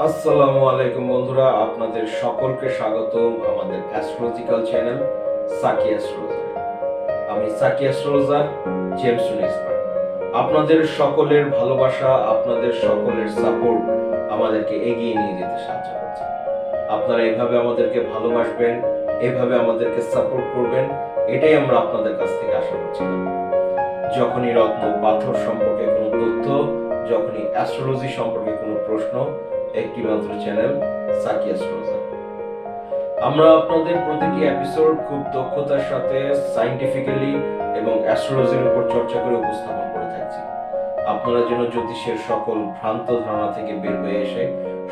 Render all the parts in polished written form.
আসসালামু আলাইকুম বন্ধুরা, আপনাদের সকলকে স্বাগতম আমাদের অ্যাস্ট্রোলজিক্যাল চ্যানেল সাকি অ্যাস্ট্রোলজার। আমি সাকি অ্যাস্ট্রোলজার জেমস এক্সপার্ট। আপনাদের সকলের ভালোবাসা, আপনাদের সকলের সাপোর্ট আমাদেরকে এগিয়ে নিয়ে যেতে সাহায্য করছে। আপনারা এভাবে আমাদেরকে ভালোবাসবেন, এভাবে আমাদেরকে সাপোর্ট করবেন, এটাই আমরা আপনাদের কাছ থেকে আশা করছিলাম। যখনই রত্ন পাথর সম্পর্কে কোনো তথ্য, যখনই অ্যাস্ট্রোলজি সম্পর্কে কোনো প্রশ্ন, একটি মাত্র চ্যানেল সাকি অ্যাস্ট্রোলজার। আমরা আপনাদের প্রতিটি এপিসোড খুব দক্ষতার সাথে সায়েন্টিফিক্যালি এবং অ্যাস্ট্রোলজির উপর চর্চা করে উপস্থাপন করে থাকছি। আপনারা যেন জ্যোতিষের সকল ভ্রান্ত ধারণা থেকে বের হয়ে এসে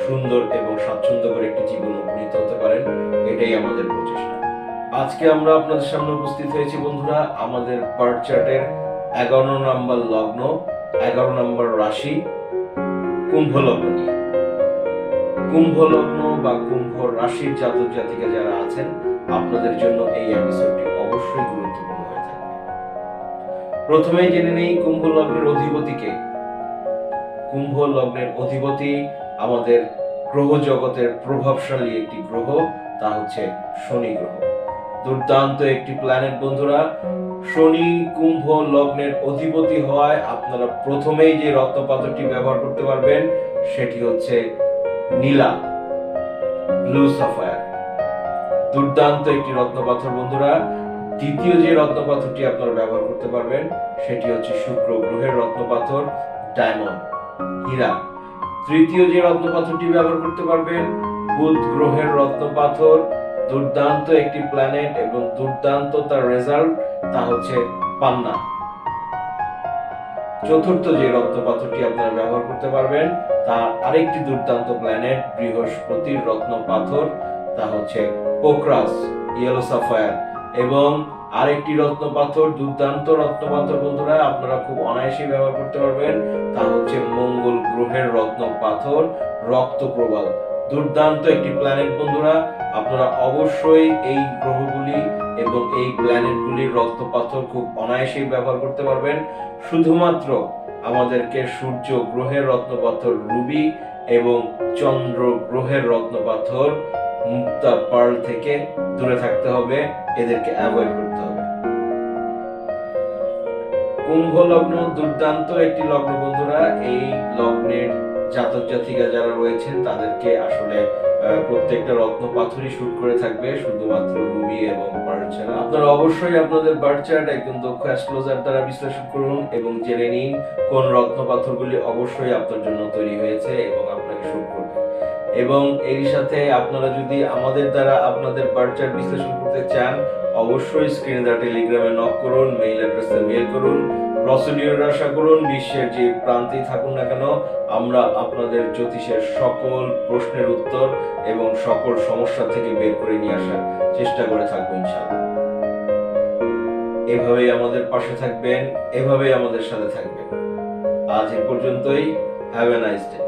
সুন্দর এবং স্বাচ্ছন্দ্যকর একটি জীবন উপনীত হতে পারেন, এটাই আমাদের প্রচেষ্টা। আজকে আমরা আপনাদের সামনে উপস্থিত হয়েছি বন্ধুরা আমাদের বার্থ চার্টের 11 নম্বর লগ্ন, 11 নম্বর রাশি কুম্ভ লগ্ন নিয়ে। কুম্ভ লগ্ন বা কুম্ভ রাশির জাতক জাতিকা যারা আছেন, আপনাদের জন্য এই এপিসোডটি অবশ্যই গুরুত্বপূর্ণ হয়ে থাকবে। প্রথমেই জেনে নেই কুম্ভ লগ্নের অধিপতিকে। কুম্ভ লগ্নের অধিপতি আমাদের গ্রহ জগতের প্রভাবশালী একটি গ্রহ, তা হচ্ছে শনি গ্রহ। দুর্দান্ত একটি প্ল্যানেট বন্ধুরা। শনি কুম্ভ লগ্নের অধিপতি হওয়ায় আপনারা প্রথমেই যে রত্নপাথরটি ব্যবহার করতে পারবেন সেটি হচ্ছে নীলা, ব্লু সাফায়ার। দুর্দান্ত একটি রত্নপাথর বন্ধুরা। দ্বিতীয় যে রত্নপাথরটি আপনারা ব্যবহার করতে পারবেন সেটি হচ্ছে শুক্র গ্রহের রত্নপাথর, ডায়মন্ড, হীরা। তৃতীয় যে রত্নপাথরটি ব্যবহার করতে পারবেন বুধ গ্রহের রত্নপাথর। দুর্দান্ত একটি প্ল্যানেট এবং দুর্দান্ত তার রেজাল্ট, তা হচ্ছে পান্না। চতুর্থ যে রত্নপাথরটি আপনারা ব্যবহার করতে পারবেন তার আরেকটি দুর্দান্ত প্ল্যানেট বৃহস্পতির রত্নপাথর, তা হচ্ছে পোক্রাস, ইয়েলো সাফায়ার। এবং আরেকটি রত্নপাথর, দুর্দান্ত রত্নপাথর বন্ধুরা, আপনারা খুব অনায়াসে ব্যবহার করতে পারবেন, তা হচ্ছে মঙ্গল গ্রহের রত্নপাথর, রক্তপ্রবাল। দুর্দান্ত একটি প্ল্যানেট বন্ধুরা। আপনারা অবশ্যই এই গ্রহগুলি এবং এই প্ল্যানেটগুলির রত্নপাথর খুব অনায়াসে ব্যবহার করতে পারবেন। শুধুমাত্র আমাদেরকে সূর্য গ্রহের রত্নপাথর রুবি এবং চন্দ্র গ্রহের রত্নপাথর মুক্তা পার্ল থেকে দূরে থাকতে হবে, এদেরকে অ্যাভয়েড করতে হবে। কুম্ভ লগ্ন দুর্দান্ত একটি লগ্ন বন্ধুরা। এই লগ্নের জাতক জাতিকা যারা রয়েছেন তাদেরকে আসলে প্রত্যেকটা রত্ন পাথরই শুট করে থাকবে, শুধুমাত্র রুবি এবং পার্ল ছাড়া। আপনারা অবশ্যই আপনাদের বার্থ চার্ট একজন দক্ষ অ্যাস্ট্রোলজার দ্বারা বিশ্লেষণ করুন এবং জেনে নিন কোন রত্ন পাথরগুলি অবশ্যই আপনার জন্য তৈরি হয়েছে এবং আপনাকে শুট করবে। এবং এর সাথে আপনারা যদি আমাদের দ্বারা আপনাদের বার্থ চার্ট বিশ্লেষণ করতে চান, অবশ্যই স্ক্রিনে দেওয়া টেলিগ্রামে নক করুন, মেইল অ্যাড্রেসে মেইল করুন, প্রসিডিউর আশা করুন। বিশ্বের যে প্রান্তেই থাকুন না কেন, আমরা আপনাদের জ্যোতিষের সকল প্রশ্নের উত্তর এবং সকল সমস্যা থেকে বের করে নিয়ে আসার চেষ্টা করে থাকবো ইনশাআল্লাহ। এভাবেই আমাদের পাশে থাকবেন, এভাবেই আমাদের সাথে থাকবেন। আজ এ পর্যন্তই। Have a nice day.